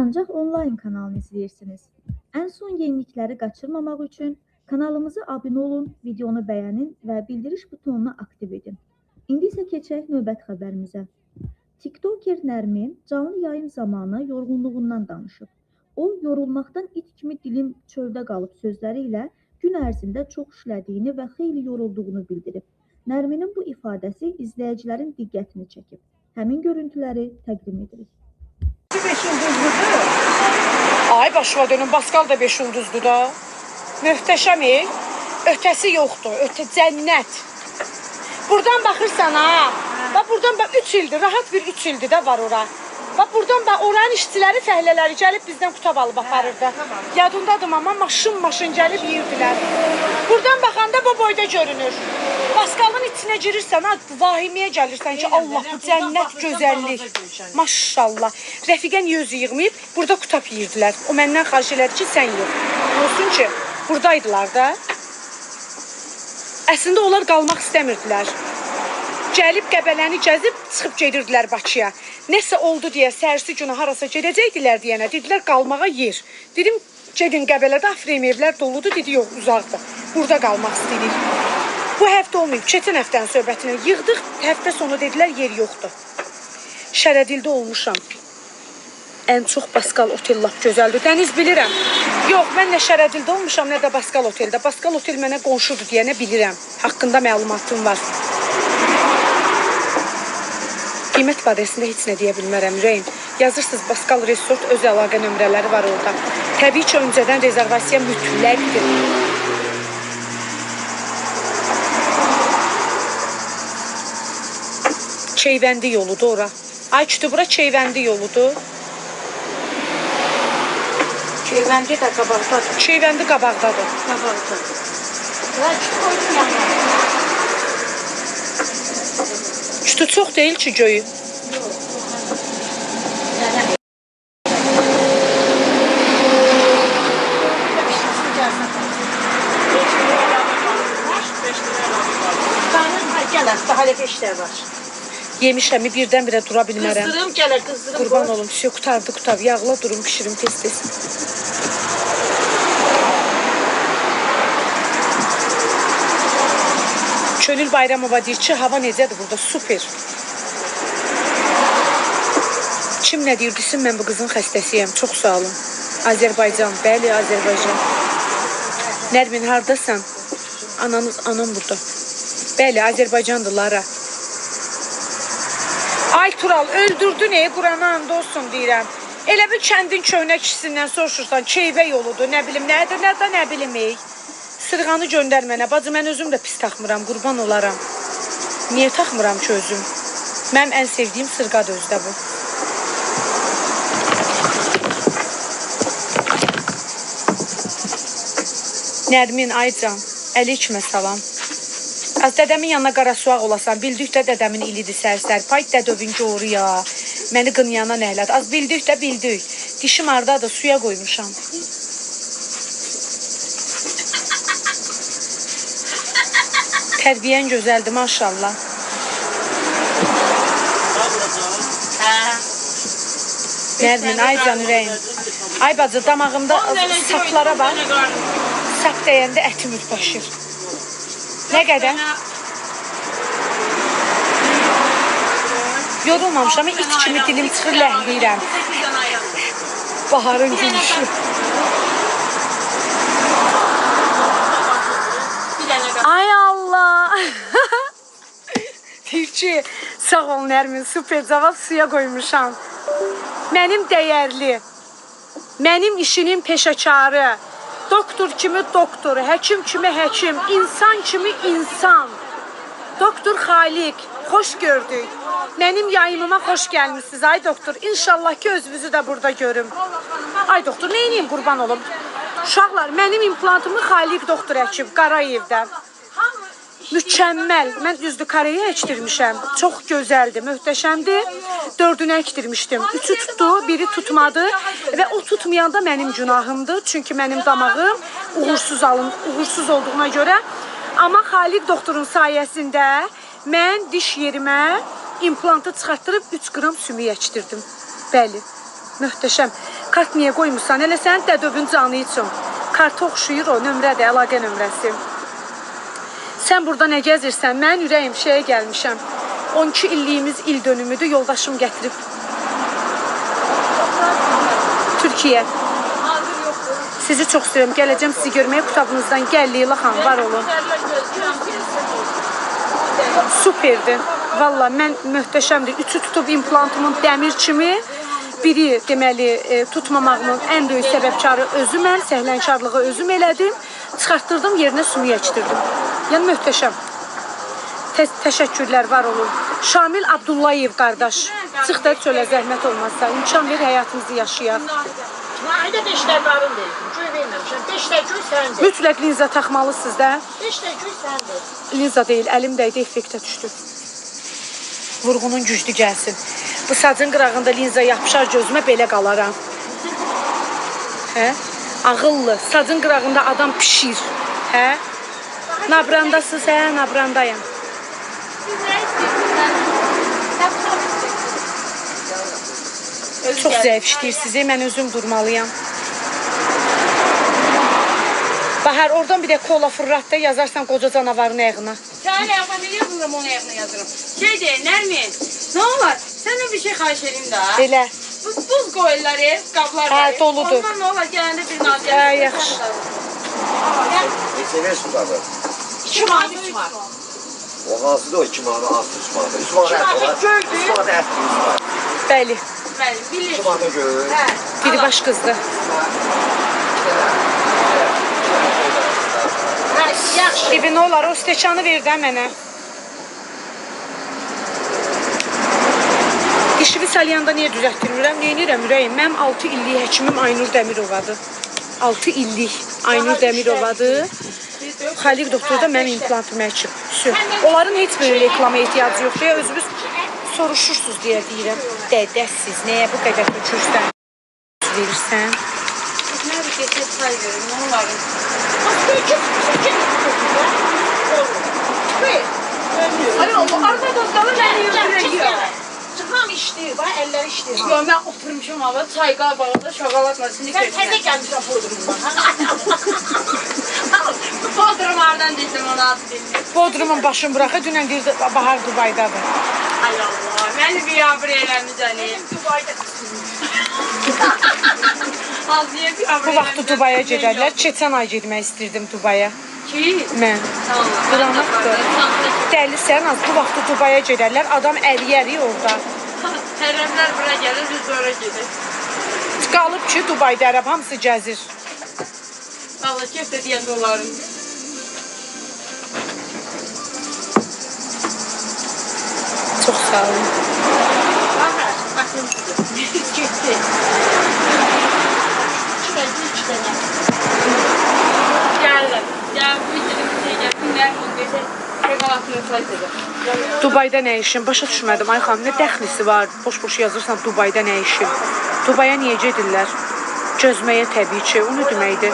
Sancaq Online kanalını izləyirsiniz. Ən son yenilikləri qaçırmamaq üçün kanalımıza abunə olun, videonu bəyənin və bildiriş butonunu aktiv edin. İndi isə keçək növbət xəbərimizə. TikToker Nərmin canlı yayım zamanı yorğunluğundan danışıb. O, yorulmaqdan it kimi dilim çöldə qalıb sözləri ilə gün ərzində çox işlədiyini və xeyli yorulduğunu bildirib. Nərminin bu ifadəsi izləyicilərin diqqətini çəkib. Həmin görüntüləri təqdim edirik. 5 ulduzludur. Ay başıma dönüm, Baskal da 5 ulduzlu da. Möhtəşəm, ötəsi yoxdur, cənnət. Buradan baxırsan ha, bax buradan bax 3 ildir, rahat bir 3 ildir də var ora. Bax buradan bax oranın işçiləri, fəhlələri gəlib bizdən qutab alıb aparırdı. Yadındadır amma maşın gəlib yiyirdilər. Buradan baxanda bu boyda görünür. Baskalın içine girirsən, vahiməyə gəlirsən ki, Allah bu cənnət gözəllik. Maşallah. Rəfiqə niyə özü yığmayıb, burada qutab yiyirdilər. O məndən xahiş elədi ki, sən yox. Olsun ki, buradaydılar da. Əslində onlar qalmaq istəmirdilər. Gəlib Qəbələni gəzib çıxıb gedirdilər Bakıya. Nəsə oldu deyə sərsi günü harasa gedəcəkdilər deyənə dedilər qalmağa yer. Dedim gedin Qəbələdə Afrim evlər doludur, dedi yox uzaqdır. Burada qalmaq istəyirik. Bu həftə olmayıb, keçən həftənin söhbətini yığdıq, həftə sonu dedilər yer yoxdur. Şərədildə olmuşam. Ən çox Baskal otel lap gözəldir. Dəniz bilirəm. Yox, mən nə Şərədildə olmuşam, nə də Baskal oteldə. Baskal otel mənə qonşudur deyənə bilirəm. Haqqında məlumatım var. Qiymət barəsində heç nə deyə bilmərəm, ürəyim. Yazırsınız Baskal Resort öz əlaqə nömrələri var orada. Təbii ki, öncədən rezervasiya mütləqdir. Çeyvəndi yoludur ora. Ay kütü, bura Çeyvəndi yoludur. Çeyvəndi də qabaqdadır. Çeyvəndi qabaqdadır. Qabaqdadır. Və kütü qoydum yanına. Kütü çox deyil ki, göyü. Hələ 5 də var. Yemişəmi birdən-birə dura bilmərəm. Qızdırım gələr, qızdırım. Qurban olum, qutardı qutar. Yağla durum, pişirim tez-tez. Könül Bayramova deyir ki, hava necədir burada? Super. Kim nə deyir, desin mən bu qızın xəstəsiyəm. Çox sağ olun. Azərbaycan, bəli Azərbaycan. Nərmin, haradasan? Anam burada. Bəli, Azərbaycandır Lara. Ay Tural, öldürdün Qurana and olsun deyirəm. Elə bir kəndin köhnə kişisindən soruşursan, Keyvə yoludur, nə bilim, nədir, nə bilim. Sırğanı göndər mənə. Bacı, mən özüm də pis taxmıram, qurban olaram. Niyə taxmıram ki özüm? Mənim ən sevdiyim sırğadır özdə bu. Nərmin, Aycan, əleykümə salam. Az dədəmin yanına qara suaq olasan, bildikdə dədəmin ilidir sərsər. Pay dədövün qoru ya. Məni qınıyana nəhlədi. Az bildikdə bildik. Dişim ardadır, suya qoymuşam. Tərbiyyən gözəldir, maşallah. Nərmin, Aycan ürəyim. Ay bacı, damağımda saplara bax. Sap dəyəndə ətim ürpaşır. Nə qədər? Yorulmamışam, it kimi dilim çıxır, ləhləyirəm. Baharın gülüşü. Ay Allah! Deyir ki, sağ ol Nərmin, super cavab suya qoymuşam. Mənim dəyərli, mənim işinin peşəkarı, doktor kimi doktor, həkim kimi həkim, insan kimi insan. Doktor Xaliq, xoş gördük. Mənim yayımıma xoş gəlmişsiniz, ay doktor. İnşallah ki, özünüzü də burada görüm. Ay doktor, neyniyim qurban olum? Uşaqlar, mənim implantımı Xaliq doktor əkib, Qarayevdə. Mükəmməl. Mən düzdür Koreya əkdirmişəm. Çox gözəldir, möhtəşəmdir. 4'ünü əkdirmişdim. 3'ü tutdu, biri tutmadı və o tutmayanda mənim günahımdır. Çünki mənim damağım uğursuz olduğuna görə. Amma Xaliq doktorun sayəsində mən diş yerimə implantı çıxartdırıb 3 qram sümük əkdirdim. Bəli, möhtəşəm. Kart niyə qoymursan? Elə sənin dədövün canı üçün. Karta oxşuyur o, nömrədir, əlaqə nömrəsi. Sən burada nə gəzirsən? Mən ürəyim şeyə gəlmişəm. 12 illiyimiz il dönümüdür, yoldaşım gətirib. Türkiyə. Sizi çox istəyirəm. Gələcəm sizi görməyə qutabınızdan. Gəl Leyla xanım, var olun. Superdir. Valla mən möhtəşəmdir. Üçü tutub implantımın dəmir kimi. Biri deməli tutmamağımın ən böyük səbəbkarı özüməm. Səhlənkarlığı özüm elədim. Çıxartdırdım, yerinə sümük əkdirdim. Yəni möhtəşəm. Təşəkkürlər, var olun. Şamil Abdullayev qardaş. Çıx da çölə zəhmət olmazsa. İmkan ver, həyatımızı yaşayaq. Ayda 5 də qarın deyildim. Göy verməmişəm. 5 də göy səndir. Mütləq linza taxmalısınız da. 5 də göy səndir. Linza deyil, əlim dəydi, effektə düşdü. Vurğunun güclü gəlsin. Bu sacın qırağında linza yapışar gözümə, belə qalaram. Hə? Ağıllı. Sacın qırağında adam pişir. Hə? Nabrandasınız, hə? Nabrandayam. Çox zəif işləyirsiniz, mən özüm durmalıyam. Bahar, oradan bir də kola fırlat da yazarsan qoca canavarın ayağına. Sənin ayağına ne yazıram, onun ayağına yazıram. Şey de, Nermin, ne olur? Senden bir şey xahiş edeyim daha. Belə. Buz koyurlar qablar Hə, doludur. Ondan ne olur, gələndə bir naz gəlir. Hə, yaxşı. Neçə ver sudadır? 2 manat, 3 manat. O hansıdır o 2 manat, 3 manat? 3 manat ət var. 3 manat ət var. Bəli. Bəli, 2 bilir. manat göy. Biri baş qızdı. Yaxşı. İbi, nə olar, o stəkanı ver də mənə. Dişimi salyanda niyə düzəltdirmirəm? Neynirəm ürəyim? Mənim 6 illik həkimim Aynur Dəmirovadır. 6 illik Aynur Dəmirovadır. Xaliq doktor da mənim implantımı həkib. Onların heç bir reklama ehtiyacı yoxdur. Ya özünüz soruşursunuz deyə deyirəm. Dədəsiz, nəyə bu qədər köçürsən? Verirsən. Nə bir keçib say verin, nə olarım? Ay Allah, arada dostları məni öldürüyor. Çıxam işləyir, bax əlləri işləyir. Yo, mən oturmuşum hava, çay qabağında şokoladla sinik verdim. Sən təzə gəlmişsən Bodrumdan. Bodrum hardan dedim ona adı dedim. Bodrumun başını bıraxır, dünən deyirdi, Bahar Dubaydadır. Ay Allah, məni biabır eləmişəni. Dubayda Bu vaxtı Dubaya gedərlər. Keçən ay getmək istirdim Dubaya. Ki? Mən. Qıranaqdır. Dəlisən az, bu vaxtı Dubaya gedərlər. Adam əriyəri orada. Hərəmlər bura gəlir, biz ora gedir. Qalıb ki, Dubayda ərəb hamısı gəzir. Valla kef də deyəndə olarım. Çox sağ olun. Bakın, getdi. Gəldim. Gəl, bu içədə gəldilər, o desə, şokoladını saydı. Dubayda nə işin? Başa düşmədim. Ay xanım, nə dəxlisi var? Boş-boş yazırsan Dubayda nə işin? Dubaya niyə gedirlər? Gözməyə təbii ki, o nə deməkdir?